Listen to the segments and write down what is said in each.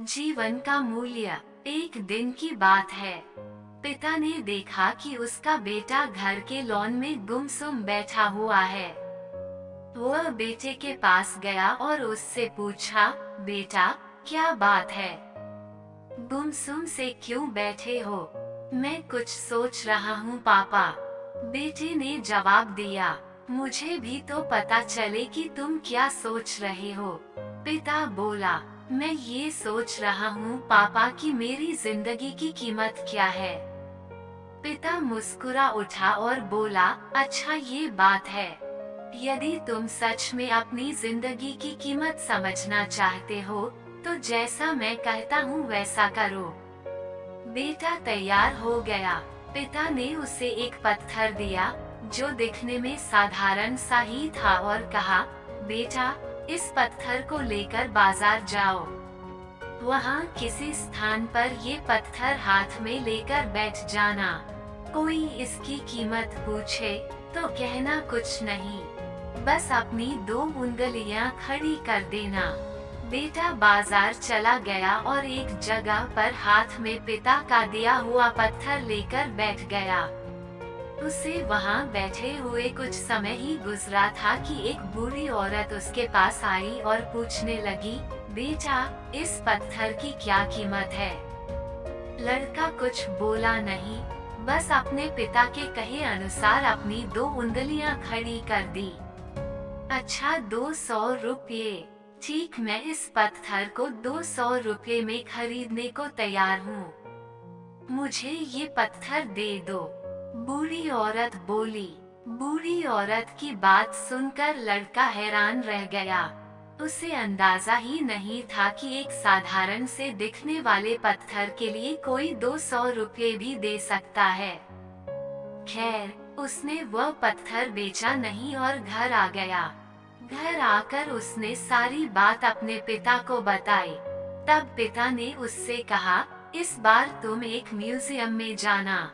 जीवन का मूल्य। एक दिन की बात है। पिता ने देखा कि उसका बेटा घर के लॉन में गुमसुम बैठा हुआ है। वह बेटे के पास गया और उससे पूछा, बेटा, क्या बात है? गुमसुम से क्यों बैठे हो? मैं कुछ सोच रहा हूँ पापा, बेटे ने जवाब दिया। मुझे भी तो पता चले कि तुम क्या सोच रहे हो। पिता बोला, मैं ये सोच रहा हूँ पापा कि मेरी जिंदगी की कीमत क्या है। पिता मुस्कुरा उठा और बोला, अच्छा ये बात है। यदि तुम सच में अपनी जिंदगी की कीमत समझना चाहते हो, तो जैसा मैं कहता हूँ वैसा करो। बेटा तैयार हो गया। पिता ने उसे एक पत्थर दिया, जो दिखने में साधारण सा ही था, और कहा, बेटा, इस पत्थर को लेकर बाजार जाओ। वहाँ किसी स्थान पर ये पत्थर हाथ में लेकर बैठ जाना। कोई इसकी कीमत पूछे तो कहना कुछ नहीं, बस अपनी 2 उंगलियां खड़ी कर देना। बेटा बाजार चला गया और एक जगह पर हाथ में पिता का दिया हुआ पत्थर लेकर बैठ गया। उसे वहाँ बैठे हुए कुछ समय ही गुजरा था कि एक बूढ़ी औरत उसके पास आई और पूछने लगी, बेटा, इस पत्थर की क्या कीमत है? लड़का कुछ बोला नहीं, बस अपने पिता के कहे अनुसार अपनी 2 उंगलियां खड़ी कर दी। अच्छा, 200 रुपये। ठीक, मैं इस पत्थर को 200 रुपये में खरीदने को तैयार हूँ। मुझे ये पत्थर दे दो। बूढ़ी औरत बोली। बूढ़ी औरत की बात सुनकर लड़का हैरान रह गया। उसे अंदाजा ही नहीं था कि एक साधारण से दिखने वाले पत्थर के लिए कोई 200 रुपये भी दे सकता है। खैर, उसने वह पत्थर बेचा नहीं और घर आ गया। घर आकर उसने सारी बात अपने पिता को बताई। तब पिता ने उससे कहा, इस बार तुम एक म्यूजियम में जाना।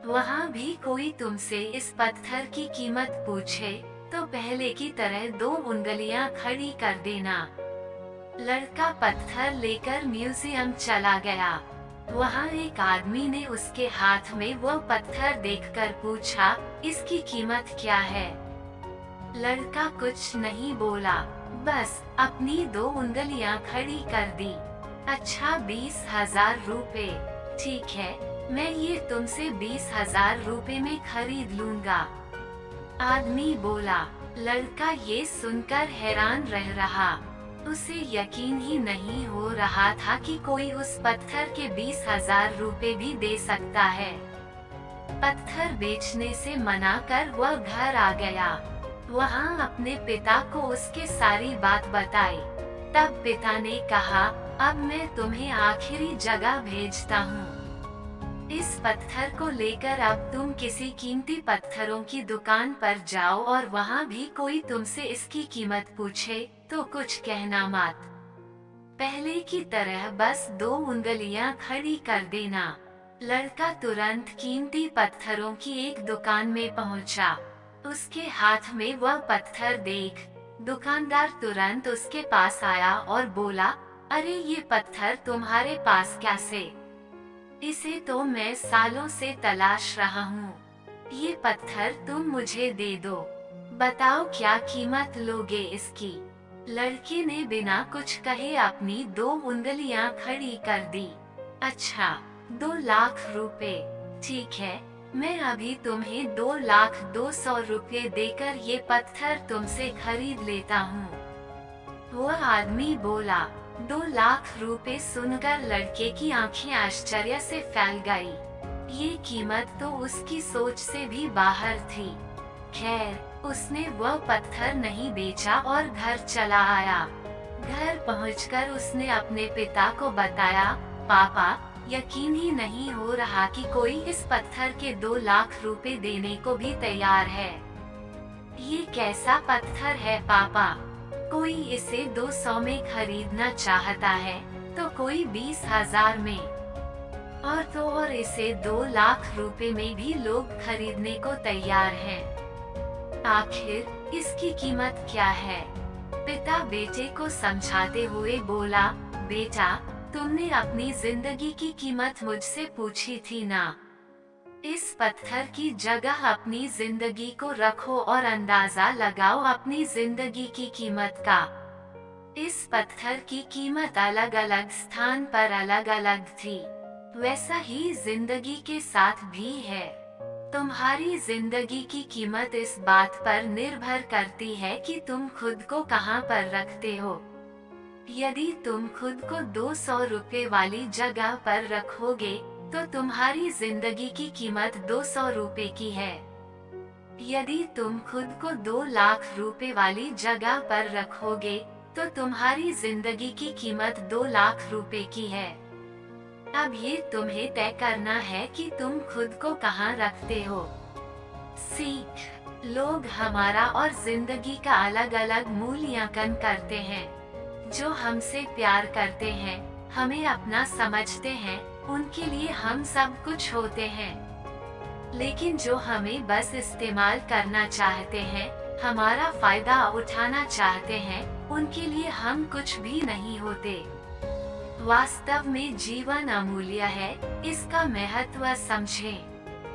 वहाँ भी कोई तुमसे इस पत्थर की कीमत पूछे तो पहले की तरह 2 उंगलियां खड़ी कर देना। लड़का पत्थर लेकर म्यूजियम चला गया। वहाँ एक आदमी ने उसके हाथ में वह पत्थर देखकर पूछा, इसकी कीमत क्या है? लड़का कुछ नहीं बोला, बस अपनी 2 उंगलियां खड़ी कर दी। अच्छा, 20,000 रुपए। ठीक है, मैं ये तुमसे 20,000 रुपए में खरीद लूंगा। आदमी बोला। लड़का ये सुनकर हैरान रह रहा। उसे यकीन ही नहीं हो रहा था कि कोई उस पत्थर के 20,000 रुपए भी दे सकता है। पत्थर बेचने से मना कर वह घर आ गया। वहाँ अपने पिता को उसके सारी बात बताई। तब पिता ने कहा, अब मैं तुम्हें आखिरी जगह भेजता हूँ। इस पत्थर को लेकर अब तुम किसी कीमती पत्थरों की दुकान पर जाओ और वहाँ भी कोई तुमसे इसकी कीमत पूछे तो कुछ कहना मत। पहले की तरह बस 2 उंगलियां खड़ी कर देना। लड़का तुरंत कीमती पत्थरों की एक दुकान में पहुंचा। उसके हाथ में वह पत्थर देख दुकानदार तुरंत उसके पास आया और बोला, अरे ये पत्थर तुम्हारे पास कैसे? इसे तो मैं सालों से तलाश रहा हूँ। ये पत्थर तुम मुझे दे दो। बताओ क्या कीमत लोगे इसकी? लड़के ने बिना कुछ कहे अपनी 2 उंगलियां खड़ी कर दी। अच्छा, 2 लाख रुपए। ठीक है, मैं अभी तुम्हें 2,02,00,000 रुपये देकर ये पत्थर तुमसे खरीद लेता हूँ। वह आदमी बोला। 2 लाख रुपए सुनकर लड़के की आंखें आश्चर्य से फैल गई। ये कीमत तो उसकी सोच से भी बाहर थी। खैर, उसने वह पत्थर नहीं बेचा और घर चला आया। घर पहुंचकर उसने अपने पिता को बताया, पापा, यकीन ही नहीं हो रहा कि कोई इस पत्थर के 2 लाख रुपए देने को भी तैयार है। ये कैसा पत्थर है पापा? कोई इसे 200 में खरीदना चाहता है तो कोई 20,000 में, और तो और इसे 2 लाख रुपए में भी लोग खरीदने को तैयार हैं। आखिर इसकी कीमत क्या है? पिता बेटे को समझाते हुए बोला, बेटा, तुमने अपनी जिंदगी की कीमत मुझसे पूछी थी ना। इस पत्थर की जगह अपनी जिंदगी को रखो और अंदाजा लगाओ अपनी जिंदगी की कीमत का। इस पत्थर की कीमत अलग अलग स्थान पर अलग अलग थी, वैसा ही जिंदगी के साथ भी है। तुम्हारी जिंदगी की कीमत इस बात पर निर्भर करती है कि तुम खुद को कहाँ पर रखते हो। यदि तुम खुद को 200 रुपए वाली जगह पर रखोगे तो तुम्हारी जिंदगी की कीमत 200 रुपए की है। यदि तुम खुद को 2 लाख रुपए वाली जगह पर रखोगे तो तुम्हारी जिंदगी की कीमत 2 लाख रुपए की है। अब ये तुम्हें तय करना है कि तुम खुद को कहाँ रखते हो। सीख, लोग हमारा और जिंदगी का अलग अलग मूल्यांकन करते हैं। जो हमसे प्यार करते हैं, हमें अपना समझते हैं, उनके लिए हम सब कुछ होते हैं। लेकिन जो हमें बस इस्तेमाल करना चाहते हैं, हमारा फायदा उठाना चाहते हैं, उनके लिए हम कुछ भी नहीं होते। वास्तव में जीवन अमूल्य है, इसका महत्व समझें।